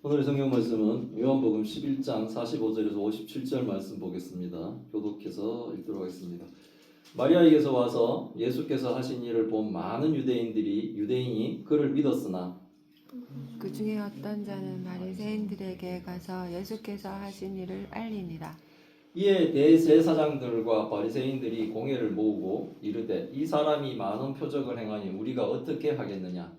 오늘의 성경 말씀은 요한복음 11장 45절에서 57절 말씀 보겠습니다. 교독해서 읽도록 하겠습니다. 마리아에게서 와서 예수께서 하신 일을 본 많은 유대인이 그를 믿었으나 그 중에 어떤 자는 바리새인들에게 가서 예수께서 하신 일을 알리니라. 이에 대제사장들과 바리새인들이 공회를 모으고 이르되 이 사람이 많은 표적을 행하니 우리가 어떻게 하겠느냐.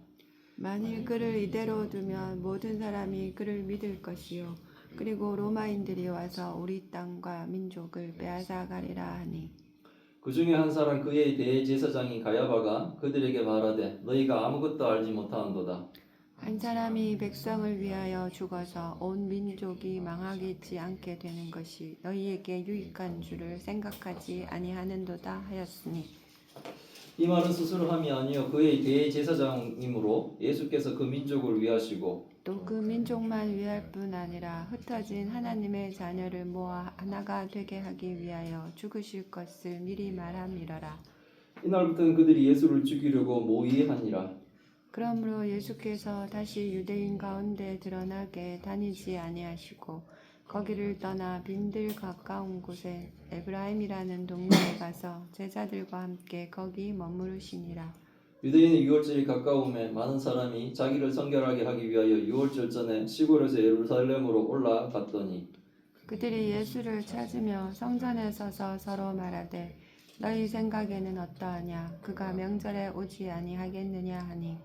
만일 그를 이대로 두면 모든 사람이 그를 믿을 것이요 그리고 로마인들이 와서 우리 땅과 민족을 빼앗아 가리라 하니 그 중에 한 사람 그의 대제사장인 가야바가 그들에게 말하되 너희가 아무것도 알지 못하는도다. 한 사람이 백성을 위하여 죽어서 온 민족이 망하겠지 않게 되는 것이 너희에게 유익한 줄을 생각하지 아니하는도다 하였으니 이 말은 스스로 함이 아니요 그의 대제사장이므로 예수께서 그 민족을 위하시고 또 그 민족만 위할 뿐 아니라 흩어진 하나님의 자녀를 모아 하나가 되게 하기 위하여 죽으실 것을 미리 말함이러라. 이날부터는 그들이 예수를 죽이려고 모의하니라. 그러므로 예수께서 다시 유대인 가운데 드러나게 다니지 아니하시고 거기를 떠나 빈들 가까운 곳에 에브라임이라는 동네에 가서 제자들과 함께 거기 머무르시니라. 유대인의 유월절이 가까움에 많은 사람이 자기를 성결하게 하기 위하여 유월절 전에 시골에서 예루살렘으로 올라갔더니 그들이 예수를 찾으며 성전에 서서 서로 말하되 너희 생각에는 어떠하냐 그가 명절에 오지 아니하겠느냐 하니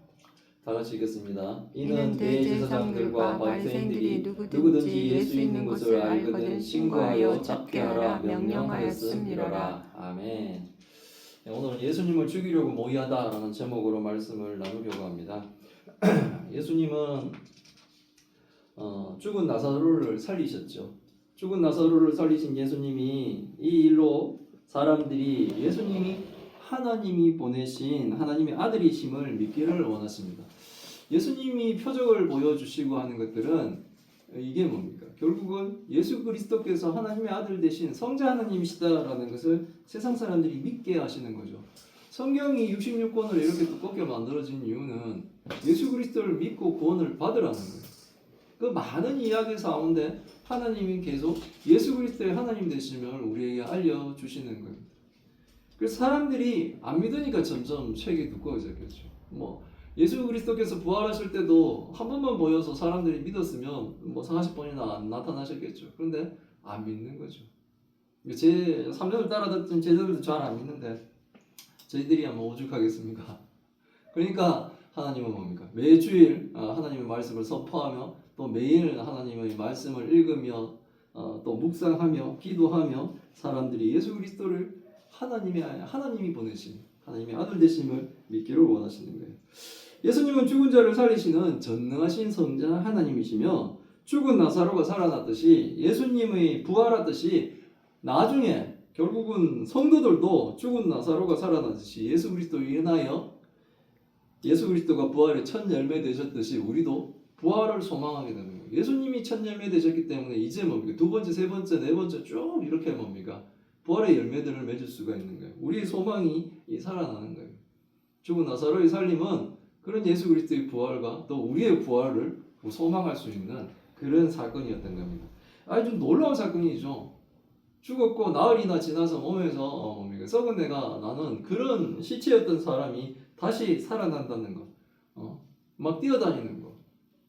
다 같이 읽겠습니다. 이는 대제사장들과 바리새인들이 누구든지 예수 있는 곳을 알거든 신고하여 잡게 하라 명령하였음이로라. 아멘. 네, 오늘은 예수님을 죽이려고 모의하다라는 제목으로 말씀을 나누려고 합니다. 예수님은 죽은 나사로를 살리셨죠. 죽은 나사로를 살리신 예수님이 이 일로 사람들이 예수님이 하나님이 보내신 하나님의 아들이심을 믿기를 원하십니다. 예수님이 표적을 보여주시고 하는 것들은 이게 뭡니까? 결국은 예수 그리스도께서 하나님의 아들 되신 성자 하나님이시다라는 것을 세상 사람들이 믿게 하시는 거죠. 성경이 66권을 이렇게 두껍게 만들어진 이유는 예수 그리스도를 믿고 구원을 받으라는 거예요. 그 많은 이야기 가운데 하나님이 계속 예수 그리스도의 하나님 되심을 우리에게 알려주시는 겁니다. 그래서 사람들이 안 믿으니까 점점 책이 두꺼워졌겠죠. 예수 그리스도께서 부활하실 때도 한 번만 보여서 사람들이 믿었으면 40번이나 나타나셨겠죠. 그런데 안 믿는 거죠. 제 3년을 따라 듣던 제자들도 잘 안 믿는데 저희들이야 오죽하겠습니까? 그러니까 하나님은 뭡니까? 매주일 하나님의 말씀을 선포하며 또 매일 하나님의 말씀을 읽으며 또 묵상하며 기도하며 사람들이 예수 그리스도를 하나님이 보내신 하나님의 아들 되심을 믿기를 원하시는 거예요. 예수님은 죽은 자를 살리시는 전능하신 성자 하나님이시며 죽은 나사로가 살아났듯이 예수님의 부활하듯이 나중에 결국은 성도들도 죽은 나사로가 살아났듯이 예수 그리스도로 인하여 예수 그리스도가 부활의 첫 열매 되셨듯이 우리도 부활을 소망하게 되는 거예요. 예수님이 첫 열매 되셨기 때문에 이제 뭡니까? 두 번째, 세 번째, 네 번째 쭉 이렇게 뭡니까? 부활의 열매들을 맺을 수가 있는 거예요. 우리의 소망이 살아나는 거예요. 죽은 나사로의 살림은 그런 예수 그리스도의 부활과 또 우리의 부활을 소망할 수 있는 그런 사건이었던 겁니다. 아주 놀라운 사건이죠. 죽었고 나흘이나 지나서 몸에서 썩은 내가 나는 그런 시체였던 사람이 다시 살아난다는 것, 막 뛰어다니는 것,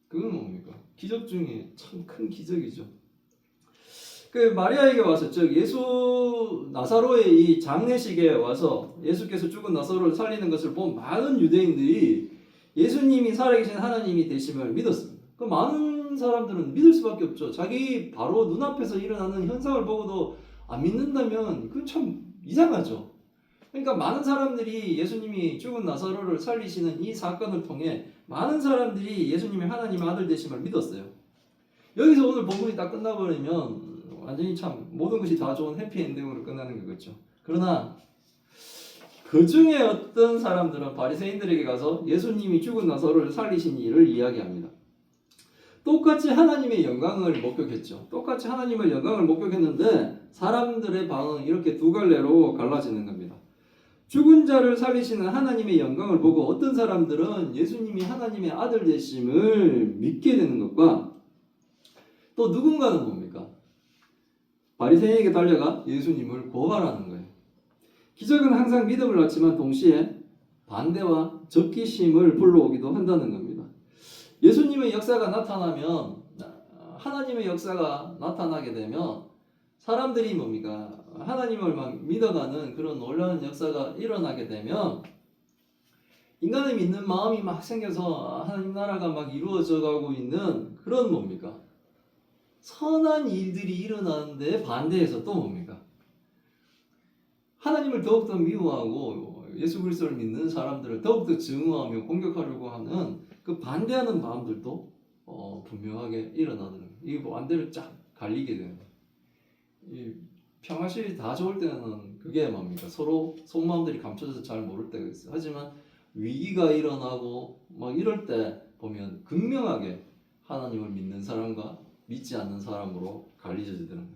그건 뭡니까? 기적 중에 참 큰 기적이죠. 그 마리아에게 와서 즉 예수 나사로의 이 장례식에 와서 예수께서 죽은 나사로를 살리는 것을 본 많은 유대인들이 예수님이 살아계신 하나님이 되심을 믿었습니다. 그 많은 사람들은 믿을 수밖에 없죠. 자기 바로 눈앞에서 일어나는 현상을 보고도 안 믿는다면 그건 참 이상하죠. 그러니까 많은 사람들이 예수님이 죽은 나사로를 살리시는 이 사건을 통해 많은 사람들이 예수님이 하나님의 아들 되심을 믿었어요. 여기서 오늘 본문이 딱 끝나버리면 완전히 참 모든 것이 다 좋은 해피엔딩으로 끝나는 거겠죠. 그러나 그 중에 어떤 사람들은 바리새인들에게 가서 예수님이 죽은 나사로를 살리신 일을 이야기합니다. 똑같이 하나님의 영광을 목격했죠. 똑같이 하나님의 영광을 목격했는데 사람들의 반응은 이렇게 두 갈래로 갈라지는 겁니다. 죽은 자를 살리시는 하나님의 영광을 보고 어떤 사람들은 예수님이 하나님의 아들 되심을 믿게 되는 것과 또 누군가는 뭡니까? 바리새인에게 달려가 예수님을 고발하는 거예요. 기적은 항상 믿음을 낳지만 동시에 반대와 적기심을 불러오기도 한다는 겁니다. 예수님의 역사가 나타나면, 하나님의 역사가 나타나게 되면 사람들이 뭡니까? 하나님을 막 믿어가는 그런 놀라운 역사가 일어나게 되면 인간을 믿는 마음이 막 생겨서 하나님 나라가 막 이루어져 가고 있는 그런 뭡니까? 선한 일들이 일어나는데 반대해서 또 뭡니까? 하나님을 더욱더 미워하고 예수 그리스도를 믿는 사람들을 더욱더 증오하며 공격하려고 하는 그 반대하는 마음들도 분명하게 일어나는 거예요. 이 반대를 쫙 갈리게 되는 거예요. 이 평화시 다 좋을 때는 그게 뭡니까? 서로 속마음들이 감춰져서 잘 모를 때가 있어요. 하지만 위기가 일어나고 막 이럴 때 보면 극명하게 하나님을 믿는 사람과 믿지 않는 사람으로 갈리져지는 거예요.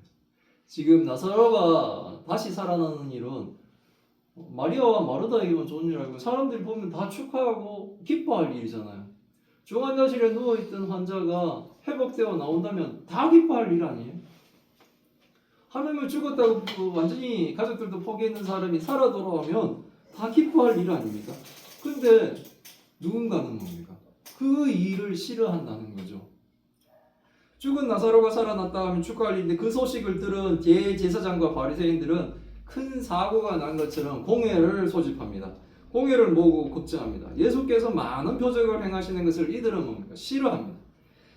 지금 나사로가 다시 살아나는 일은 마리아와 마르다에게만 좋은 일 알고 사람들이 보면 다 축하하고 기뻐할 일이잖아요. 중환자실에 누워있던 환자가 회복되어 나온다면 다 기뻐할 일 아니에요? 하나님을 죽었다고 완전히 가족들도 포기했는 사람이 살아 돌아오면 다 기뻐할 일 아닙니까? 근데 누군가는 뭡니까? 그 일을 싫어한다는 거죠. 죽은 나사로가 살아났다 하면 축하할 일인데 그 소식을 들은 대제사장과 바리새인들은 큰 사고가 난 것처럼 공회를 소집합니다. 공회를 모으고 걱정합니다. 예수께서 많은 표적을 행하시는 것을 이들은 뭡니까? 싫어합니다.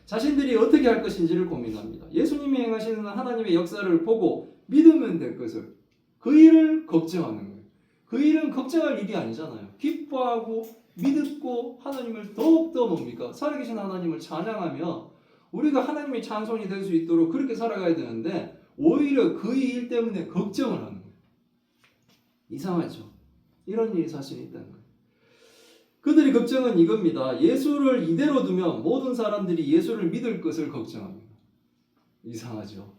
자신들이 어떻게 할 것인지를 고민합니다. 예수님이 행하시는 하나님의 역사를 보고 믿으면 될 것을 그 일을 걱정하는 거예요. 그 일은 걱정할 일이 아니잖아요. 기뻐하고 믿고 하나님을 더욱더 뭡니까? 살아계신 하나님을 찬양하며 우리가 하나님의 찬송이 될 수 있도록 그렇게 살아가야 되는데 오히려 그 일 때문에 걱정을 하는 거예요. 이상하죠? 이런 일이 사실 있다는 거예요. 그들의 걱정은 이겁니다. 예수를 이대로 두면 모든 사람들이 예수를 믿을 것을 걱정합니다. 이상하죠?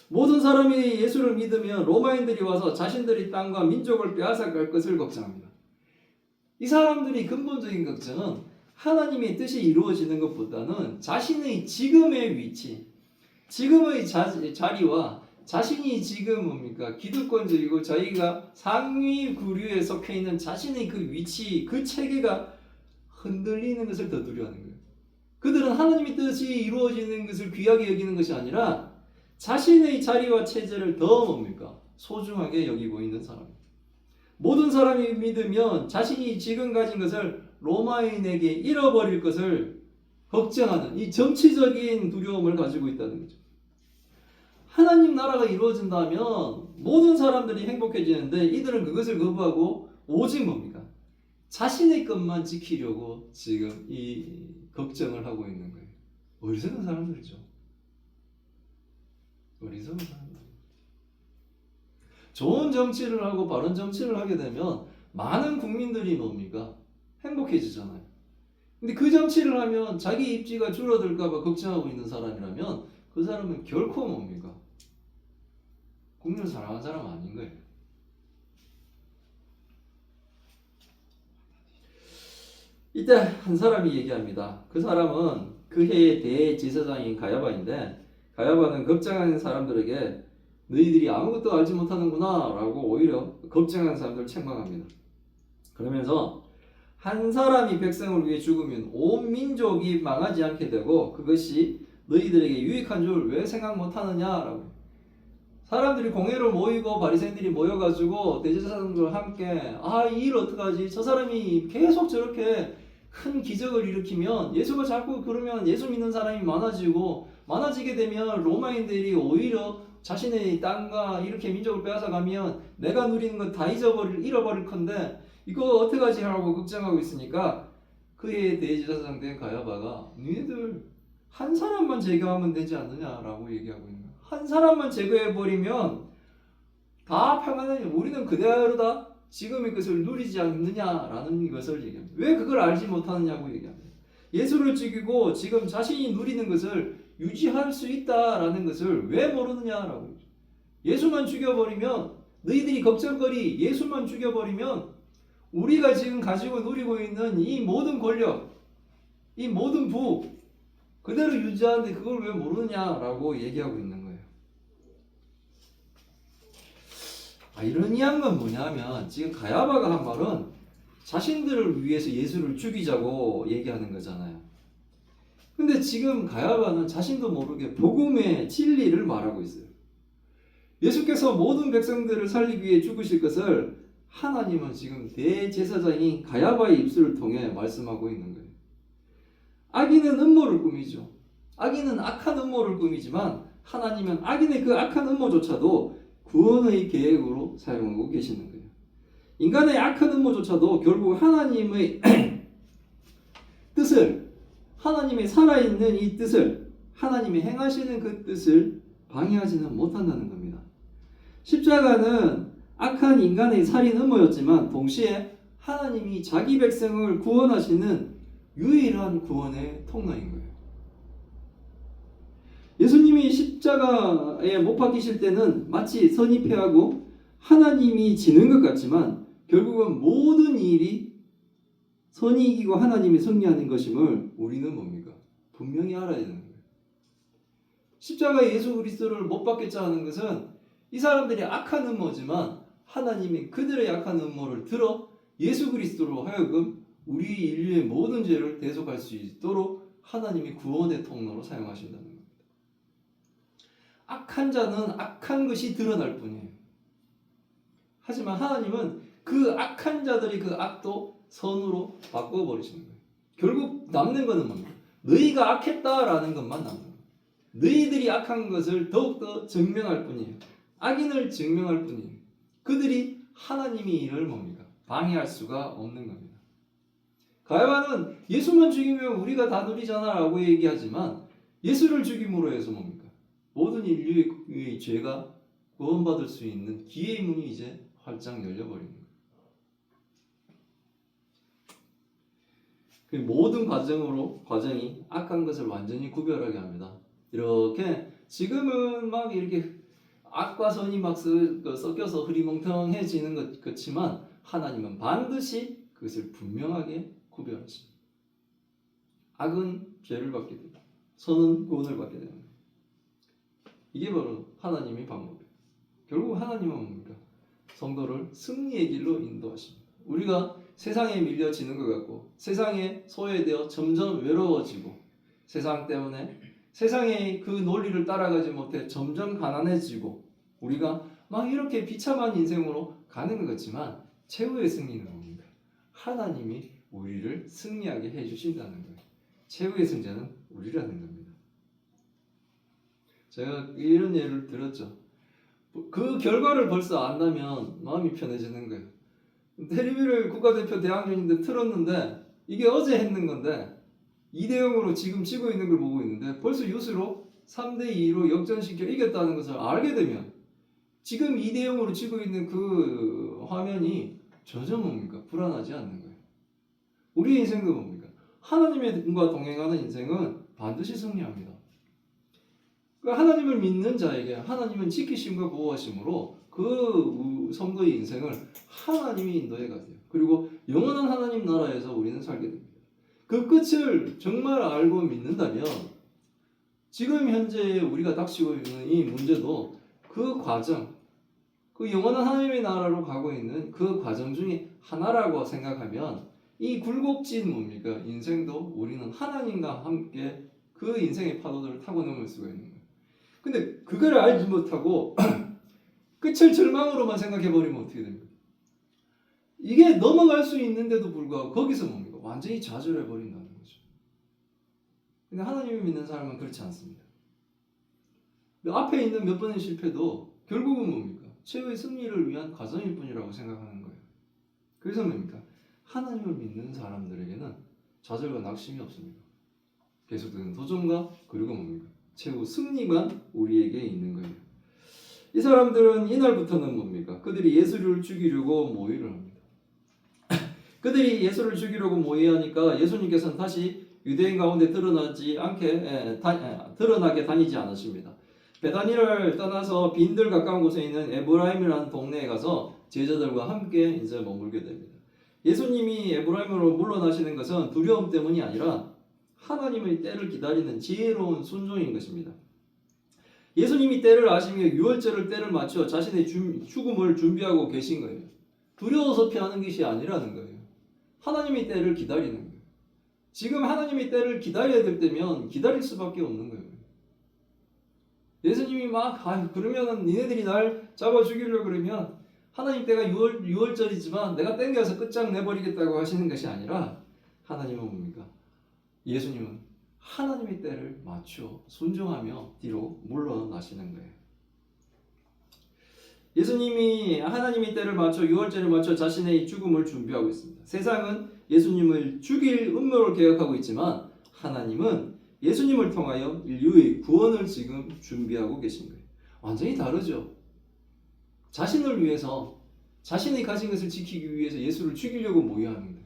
모든 사람이 예수를 믿으면 로마인들이 와서 자신들의 땅과 민족을 빼앗아갈 것을 걱정합니다. 이 사람들이 근본적인 걱정은 하나님의 뜻이 이루어지는 것보다는 자신의 지금의 위치, 지금의 자리와 자신이 지금 뭡니까? 기득권적이고 자기가 상위 구류에 속해 있는 자신의 그 위치, 그 체계가 흔들리는 것을 더 두려워하는 거예요. 그들은 하나님의 뜻이 이루어지는 것을 귀하게 여기는 것이 아니라 자신의 자리와 체제를 더 뭡니까? 소중하게 여기고 있는 사람입니다. 모든 사람이 믿으면 자신이 지금 가진 것을 로마인에게 잃어버릴 것을 걱정하는 이 정치적인 두려움을 가지고 있다는 거죠. 하나님 나라가 이루어진다면 모든 사람들이 행복해지는데 이들은 그것을 거부하고 오직 뭡니까? 자신의 것만 지키려고 지금 이 걱정을 하고 있는 거예요. 어리석은 사람들이죠. 어리석은 사람들. 좋은 정치를 하고 바른 정치를 하게 되면 많은 국민들이 뭡니까? 행복해지잖아요. 근데 그 정치를 하면 자기 입지가 줄어들까봐 걱정하고 있는 사람이라면 그 사람은 결코 뭡니까? 국민을 사랑하는 사람 아닌 거예요. 이때 한 사람이 얘기합니다. 그 사람은 그 해의 대제사장인 가야바인데 가야바는 걱정하는 사람들에게 너희들이 아무것도 알지 못하는구나 라고 오히려 걱정하는 사람들을 책망합니다. 그러면서 한 사람이 백성을 위해 죽으면 온 민족이 망하지 않게 되고 그것이 너희들에게 유익한 줄 왜 생각 못하느냐라고. 사람들이 공회를 모이고 바리새인들이 모여가지고 대제사장들과 함께 이 일 어떡하지? 저 사람이 계속 저렇게 큰 기적을 일으키면 예수가 자꾸 그러면 예수 믿는 사람이 많아지게 되면 로마인들이 오히려 자신의 땅과 이렇게 민족을 빼앗아가면 내가 누리는 건 다 잃어버릴 건데 이거 어떡하지? 하고 걱정하고 있으니까 그의 대제사장 된 가야바가 너희들 한 사람만 제거하면 되지 않느냐라고 얘기하고 있는 거예요. 한 사람만 제거해버리면 다 평안해. 우리는 그대로다 지금의 것을 누리지 않느냐라는 것을 얘기합니다. 왜 그걸 알지 못하느냐고 얘기합니다. 예수를 죽이고 지금 자신이 누리는 것을 유지할 수 있다라는 것을 왜 모르느냐라고. 예수만 죽여버리면 너희들이 걱정거리 예수만 죽여버리면 우리가 지금 가지고 누리고 있는 이 모든 권력, 이 모든 부, 그대로 유지하는데 그걸 왜 모르느냐라고 얘기하고 있는 거예요. 아이러니한 건 뭐냐면 지금 가야바가 한 말은 자신들을 위해서 예수를 죽이자고 얘기하는 거잖아요. 근데 지금 가야바는 자신도 모르게 복음의 진리를 말하고 있어요. 예수께서 모든 백성들을 살리기 위해 죽으실 것을 하나님은 지금 대제사장인 가야바의 입술을 통해 말씀하고 있는 거예요. 악인은 음모를 꾸미죠. 악인은 악한 음모를 꾸미지만 하나님은 악인의 그 악한 음모조차도 구원의 계획으로 사용하고 계시는 거예요. 인간의 악한 음모조차도 결국 하나님의 뜻을, 하나님의 살아있는 이 뜻을, 하나님이 행하시는 그 뜻을 방해하지는 못한다는 겁니다. 십자가는 악한 인간의 살인 음모였지만 동시에 하나님이 자기 백성을 구원하시는 유일한 구원의 통로인 거예요. 예수님이 십자가에 못 박히실 때는 마치 선이 패하고 하나님이 지는 것 같지만 결국은 모든 일이 선이 이기고 하나님이 승리하는 것임을 우리는 뭡니까? 분명히 알아야 되는 거예요. 십자가에 예수 그리스도를 못 박겠자 하는 것은 이 사람들이 악한 음모지만 하나님이 그들의 악한 음모를 들어 예수 그리스도로 하여금 우리 인류의 모든 죄를 대속할 수 있도록 하나님이 구원의 통로로 사용하신다는 겁니다. 악한 자는 악한 것이 드러날 뿐이에요. 하지만 하나님은 그 악한 자들이 그 악도 선으로 바꿔버리시는 거예요. 결국 남는 것은 뭡니까? 너희가 악했다라는 것만 남는 거예요. 너희들이 악한 것을 더욱더 증명할 뿐이에요. 악인을 증명할 뿐이에요. 그들이 하나님이 이를 뭡니까? 방해할 수가 없는 겁니다. 가야바는 예수만 죽이면 우리가 다 누리잖아 라고 얘기하지만 예수를 죽임으로 해서 뭡니까? 모든 인류의 죄가 구원받을 수 있는 기회의 문이 이제 활짝 열려버리는 거예요. 그 모든 과정이 악한 것을 완전히 구별하게 합니다. 이렇게 지금은 막 이렇게 악과 선이 막 섞여서 흐리멍텅해지는 것 같지만 하나님은 반드시 그것을 분명하게 구별하십니다. 악은 죄를 받게 됩니다. 선은 구원을 받게 됩니다. 이게 바로 하나님의 방법이에요. 결국 하나님은 뭡니까? 성도를 승리의 길로 인도하십니다. 우리가 세상에 밀려지는 것 같고 세상에 소외되어 점점 외로워지고 세상 때문에 세상의 그 논리를 따라가지 못해 점점 가난해지고 우리가 막 이렇게 비참한 인생으로 가는 것 같지만 최후의 승리는 뭡니까? 하나님이 우리를 승리하게 해주신다는 거예요. 최후의 승자는 우리라는 겁니다. 제가 이런 예를 들었죠. 그 결과를 벌써 안다면 마음이 편해지는 거예요. 테레비를 국가대표 대항전인데 틀었는데 이게 어제 했는 건데 2대0으로 지금 치고 있는 걸 보고 있는데 벌써 뉴스로 3대2로 역전시켜 이겼다는 것을 알게 되면 지금 2대0으로 치고 있는 그 화면이 전혀 뭡니까? 불안하지 않는 거예요. 우리의 인생도 뭡니까? 하나님과 동행하는 인생은 반드시 승리합니다. 하나님을 믿는 자에게 하나님은 지키심과 보호하심으로 그 성도의 인생을 하나님이 인도해 가세요. 그리고 영원한 하나님 나라에서 우리는 살게 됩니다. 그 끝을 정말 알고 믿는다면 지금 현재 우리가 닥치고 있는 이 문제도 그 과정, 그 영원한 하나님의 나라로 가고 있는 그 과정 중에 하나라고 생각하면 이 굴곡진 뭡니까? 인생도 우리는 하나님과 함께 그 인생의 파도들을 타고 넘을 수가 있는 거예요. 근데 그걸 알지 못하고 끝을 절망으로만 생각해버리면 어떻게 됩니까? 이게 넘어갈 수 있는데도 불구하고 거기서 뭡니까? 완전히 좌절해버린다는 거죠. 근데 하나님을 믿는 사람은 그렇지 않습니다. 앞에 있는 몇 번의 실패도 결국은 뭡니까? 최후의 승리를 위한 과정일 뿐이라고 생각하는 거예요. 그래서 뭡니까? 하나님을 믿는 사람들에게는 좌절과 낙심이 없습니다. 계속되는 도전과 그리고 뭡니까? 최후 승리만 우리에게 있는 거예요. 이 사람들은 이날부터는 뭡니까? 그들이 예수를 죽이려고 모의를 합니다. 그들이 예수를 죽이려고 모의하니까 예수님께서는 다시 유대인 가운데 드러나게 다니지 않으십니다. 베다니를 떠나서 빈들 가까운 곳에 있는 에브라임이라는 동네에 가서 제자들과 함께 이제 머물게 됩니다. 예수님이 에브라임으로 물러나시는 것은 두려움 때문이 아니라 하나님의 때를 기다리는 지혜로운 순종인 것입니다. 예수님이 때를 아시며 유월절을 때를 맞춰 자신의 죽음을 준비하고 계신 거예요. 두려워서 피하는 것이 아니라는 거예요. 하나님의 때를 기다리는 거예요. 지금 하나님의 때를 기다려야 될 때면 기다릴 수밖에 없는 거예요. 예수님이 그러면은 니네들이 날 잡아 죽이려고 그러면 하나님 때가 유월절이지만 내가 땡겨서 끝장내버리겠다고 하시는 것이 아니라 하나님은 뭡니까? 예수님은 하나님의 때를 맞추어 순종하며 뒤로 물러나시는 거예요. 예수님이 하나님의 때를 맞춰 유월절을 맞춰 자신의 죽음을 준비하고 있습니다. 세상은 예수님을 죽일 음모를 계획하고 있지만 하나님은 예수님을 통하여 인류의 구원을 지금 준비하고 계신 거예요. 완전히 다르죠. 자신을 위해서 자신이 가진 것을 지키기 위해서 예수를 죽이려고 모여하는 거예요.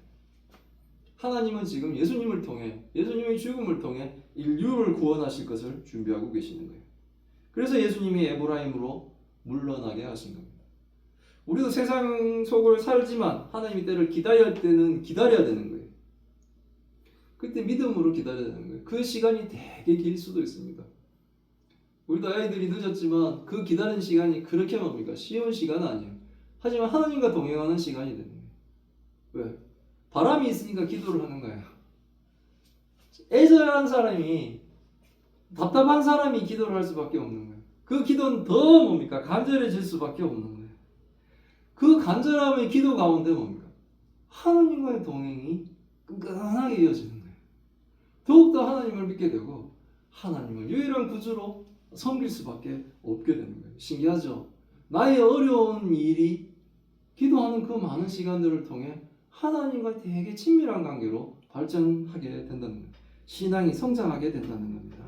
하나님은 지금 예수님을 통해 예수님의 죽음을 통해 인류를 구원하실 것을 준비하고 계시는 거예요. 그래서 예수님이 에브라임으로 물러나게 하신 겁니다. 우리도 세상 속을 살지만 하나님의 때를 기다려야 되는 거예요. 그때 믿음으로 기다려야 되는 거예요. 그 시간이 되게 길 수도 있습니다. 우리도 아이들이 늦었지만 그 기다리는 시간이 그렇게 뭡니까? 쉬운 시간은 아니에요. 하지만 하나님과 동행하는 시간이 되는 거예요. 왜? 바람이 있으니까 기도를 하는 거예요. 애절한 사람이 답답한 사람이 기도를 할 수밖에 없는 거예요. 그 기도는 더 뭡니까? 간절해질 수밖에 없는 거예요. 그 간절함의 기도 가운데 뭡니까? 하나님과의 동행이 끈끈하게 이어지는 거예요. 더욱더 하나님을 믿게 되고 하나님을 유일한 구주로 섬길 수밖에 없게 되는 거예요. 신기하죠? 나의 어려운 일이 기도하는 그 많은 시간들을 통해 하나님과 되게 친밀한 관계로 발전하게 된다는 거예요. 신앙이 성장하게 된다는 겁니다.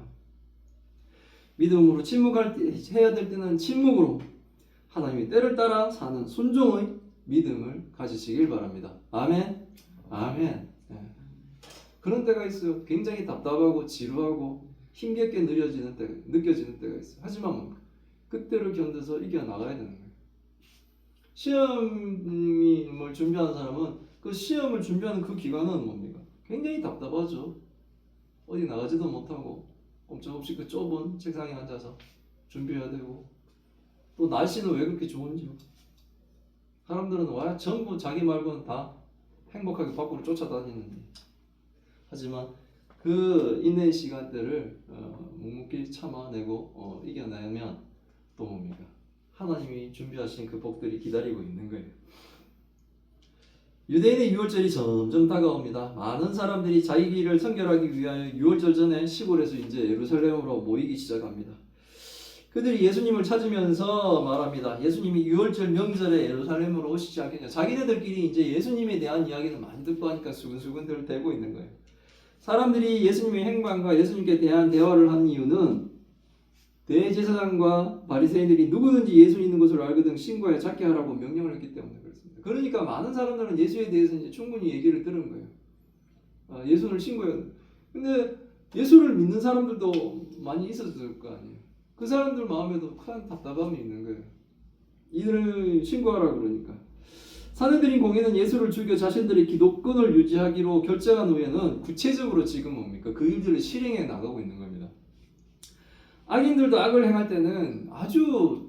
믿음으로 해야 될 때는 침묵으로 하나님의 때를 따라 사는 순종의 믿음을 가지시길 바랍니다. 아멘. 아멘. 네. 그런 때가 있어요. 굉장히 답답하고 지루하고 힘겹게 느껴지는 때가 있어요. 하지만 뭡니까? 그때를 견뎌서 이겨나가야 되는 거예요. 시험을 준비하는 사람은 그 시험을 준비하는 그 기간은 뭡니까? 굉장히 답답하죠. 어디 나가지도 못하고 꼼짝없이 그 좁은 책상에 앉아서 준비해야 되고 또 날씨는 왜 그렇게 좋은지요? 사람들은 전부 자기 말고는 다 행복하게 밖으로 쫓아다니는데 하지만 그 인내의 시간대를 묵묵히 참아내고 이겨내면 또 뭡니까? 하나님이 준비하신 그 복들이 기다리고 있는 거예요. 유대인의 유월절이 점점 다가옵니다. 많은 사람들이 자기 길을 선결하기 위하여 유월절 전에 시골에서 이제 예루살렘으로 모이기 시작합니다. 그들이 예수님을 찾으면서 말합니다. 예수님이 유월절 명절에 예루살렘으로 오시지 않겠냐. 자기네들끼리 이제 예수님에 대한 이야기를 많이 듣고 하니까 수근수근들 대고 있는 거예요. 사람들이 예수님의 행방과 예수님께 대한 대화를 한 이유는 대제사장과 바리새인들이 누구든지 예수 있는 것을 알거든 신고해 찾게 하라고 명령을 했기 때문에 그렇습니다. 그러니까 많은 사람들은 예수에 대해서 이제 충분히 얘기를 들은 거예요. 예수를 신고해야 돼. 근데 예수를 믿는 사람들도 많이 있었을 거 아니에요. 그 사람들 마음에도 큰 답답함이 있는 거예요. 이들을 신고하라 그러니까. 사내들인 공회는 예수를 죽여 자신들의 기독권을 유지하기로 결정한 후에는 구체적으로 지금 뭡니까? 그 일들을 실행해 나가고 있는 겁니다. 악인들도 악을 행할 때는 아주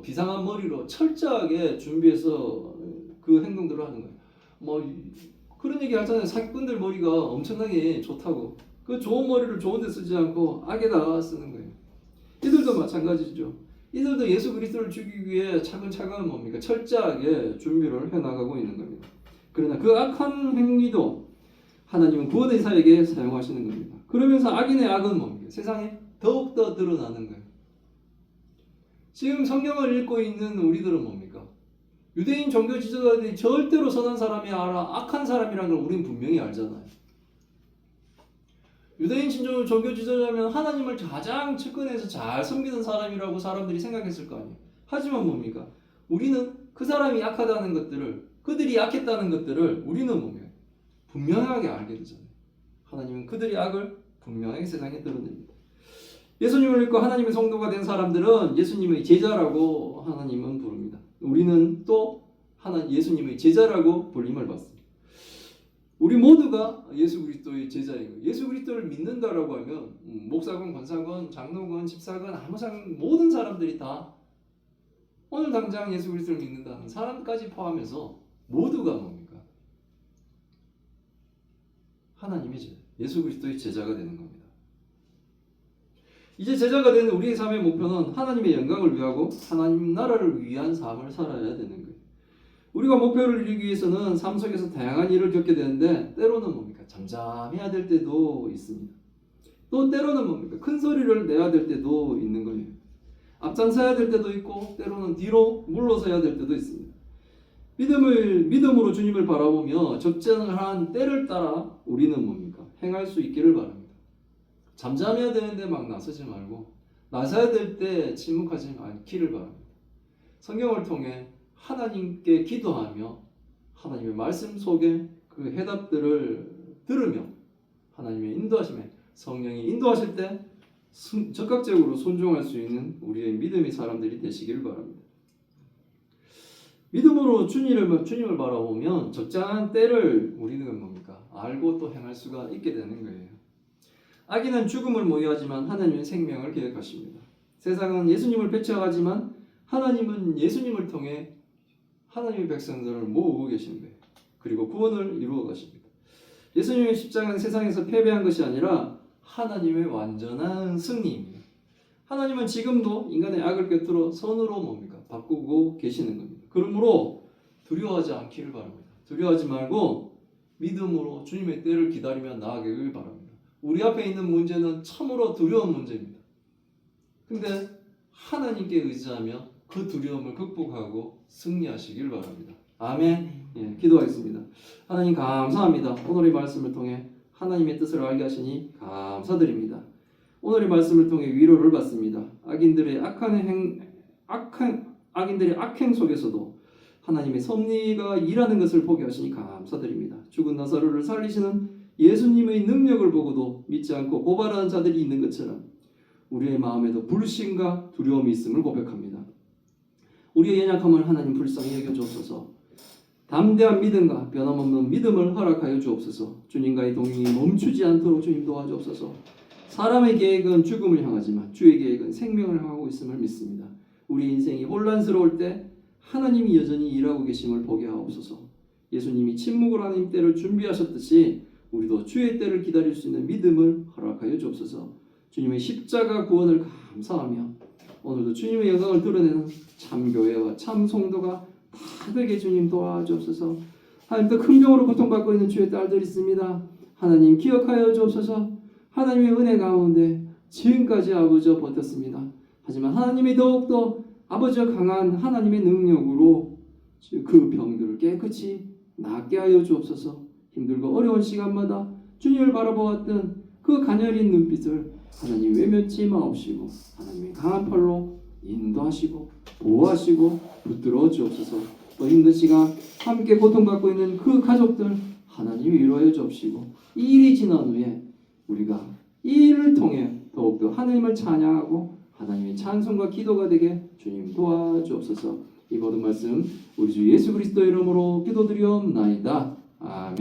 비상한 머리로 철저하게 준비해서 그 행동들을 하는 거예요. 뭐 그런 얘기 하잖아요. 사기꾼들 머리가 엄청나게 좋다고. 그 좋은 머리를 좋은 데 쓰지 않고 악에다가 쓰는 거예요. 이들도 마찬가지죠. 이들도 예수 그리스도를 죽이기 위해 차근차근 뭡니까? 철저하게 준비를 해나가고 있는 겁니다. 그러나 그 악한 행위도 하나님은 구원의 사역에 사용하시는 겁니다. 그러면서 악인의 악은 뭡니까? 세상에 더욱더 드러나는 거예요. 지금 성경을 읽고 있는 우리들은 뭡니까? 유대인 종교 지도자들이 절대로 선한 사람이 아니라 악한 사람이라는 걸 우리는 분명히 알잖아요. 유대인 종교 지도자면 하나님을 가장 측근에서 잘 섬기는 사람이라고 사람들이 생각했을 거 아니에요. 하지만 뭡니까? 우리는 그 사람이 악하다는 것들을, 그들이 악했다는 것들을 우리는 뭡니까? 분명하게 알게 되잖아요. 하나님은 그들의 악을 분명하게 세상에 드러냅니다. 예수님을 믿고 하나님의 성도가 된 사람들은 예수님의 제자라고 하나님은 부릅니다. 우리는 또 예수님의 제자라고 불림을 받습니다. 우리 모두가 예수 그리스도의 제자인 거예요. 예수 그리스도를 믿는다라고 하면 목사건, 권사건, 장로건, 집사건, 아무상 모든 사람들이 다 오늘 당장 예수 그리스도를 믿는다는 사람까지 포함해서 모두가 뭡니까? 하나님의 제자, 예수 그리스도의 제자가 되는 겁니다. 이제 제자가 되는 우리의 삶의 목표는 하나님의 영광을 위하고 하나님 나라를 위한 삶을 살아야 되는 거예요. 우리가 목표를 이루기 위해서는 삶 속에서 다양한 일을 겪게 되는데 때로는 뭡니까? 잠잠해야 될 때도 있습니다. 또 때로는 뭡니까? 큰 소리를 내야 될 때도 있는 거예요. 앞장서야 될 때도 있고 때로는 뒤로 물러서야 될 때도 있습니다. 믿음으로 주님을 바라보며 적절한 때를 따라 우리는 뭡니까? 행할 수 있기를 바랍니다. 잠잠해야 되는데 막 나서지 말고 나서야 될 때 침묵하지 않기를 바랍니다. 성경을 통해 하나님께 기도하며 하나님의 말씀 속에 그 해답들을 들으며 하나님의 인도하심에 성령이 인도하실 때 적극적으로 순종할 수 있는 우리의 믿음의 사람들이 되시기를 바랍니다. 믿음으로 주님을 바라보면 적당한 때를 우리는 뭡니까? 알고 또 행할 수가 있게 되는 거예요. 악인은 죽음을 모의하지만 하나님은 생명을 계획하십니다. 세상은 예수님을 배척하지만 하나님은 예수님을 통해 하나님의 백성들을 모으고 계신 거예요. 그리고 구원을 이루어 가십니다. 예수님의 십자가는 세상에서 패배한 것이 아니라 하나님의 완전한 승리입니다. 하나님은 지금도 인간의 악을 꿰뚫어 선으로 뭡니까? 바꾸고 계시는 겁니다. 그러므로 두려워하지 않기를 바랍니다. 두려워하지 말고 믿음으로 주님의 때를 기다리며 나아가길 바랍니다. 우리 앞에 있는 문제는 참으로 두려운 문제입니다. 근데 하나님께 의지하며 그 두려움을 극복하고 승리하시길 바랍니다. 아멘. 예, 기도하겠습니다. 하나님 감사합니다. 오늘의 말씀을 통해 하나님의 뜻을 알게 하시니 감사드립니다. 오늘의 말씀을 통해 위로를 받습니다. 악인들의 악행 속에서도 하나님의 섭리가 일하는 것을 보게 하시니 감사드립니다. 죽은 나사로를 살리시는 예수님의 능력을 보고도 믿지 않고 고발하는 자들이 있는 것처럼 우리의 마음에도 불신과 두려움이 있음을 고백합니다. 우리의 연약함을 하나님 불쌍히 여겨 주옵소서. 담대한 믿음과 변함없는 믿음을 허락하여 주옵소서. 주님과의 동행이 멈추지 않도록 주님 도와주옵소서. 사람의 계획은 죽음을 향하지만 주의 계획은 생명을 향하고 있음을 믿습니다. 우리 인생이 혼란스러울 때 하나님이 여전히 일하고 계심을 보게 하옵소서. 예수님이 침묵을 하는 때를 준비하셨듯이 우리도 주의 때를 기다릴 수 있는 믿음을 허락하여 주옵소서. 주님의 십자가 구원을 감사하며 오늘도 주님의 영광을 드러내는 참교회와 참송도가 다 되게 주님 도와주옵소서. 하나님 또 긍정으로 고통받고 있는 주의 딸들이 있습니다. 하나님 기억하여 주옵소서. 하나님의 은혜 가운데 지금까지 아버지 버텼습니다. 하지만 하나님이 더욱더 아버지와 강한 하나님의 능력으로 그 병들을 깨끗이 낫게 하여 주옵소서. 힘들고 어려운 시간마다 주님을 바라보았던 그 가녀린 눈빛을 하나님 외면치 마옵시고 하나님의 강한 팔로 인도하시고 보호하시고 붙들어 주옵소서. 또 힘든 시간 함께 고통받고 있는 그 가족들 하나님이 위로해 주옵시고 이 일이 지난 후에 우리가 이 일을 통해 더욱더 하나님을 찬양하고 하나님의 찬송과 기도가 되게 주님 도와주옵소서. 이 모든 말씀 우리 주 예수 그리스도의 이름으로 기도드리옵나이다. 아멘.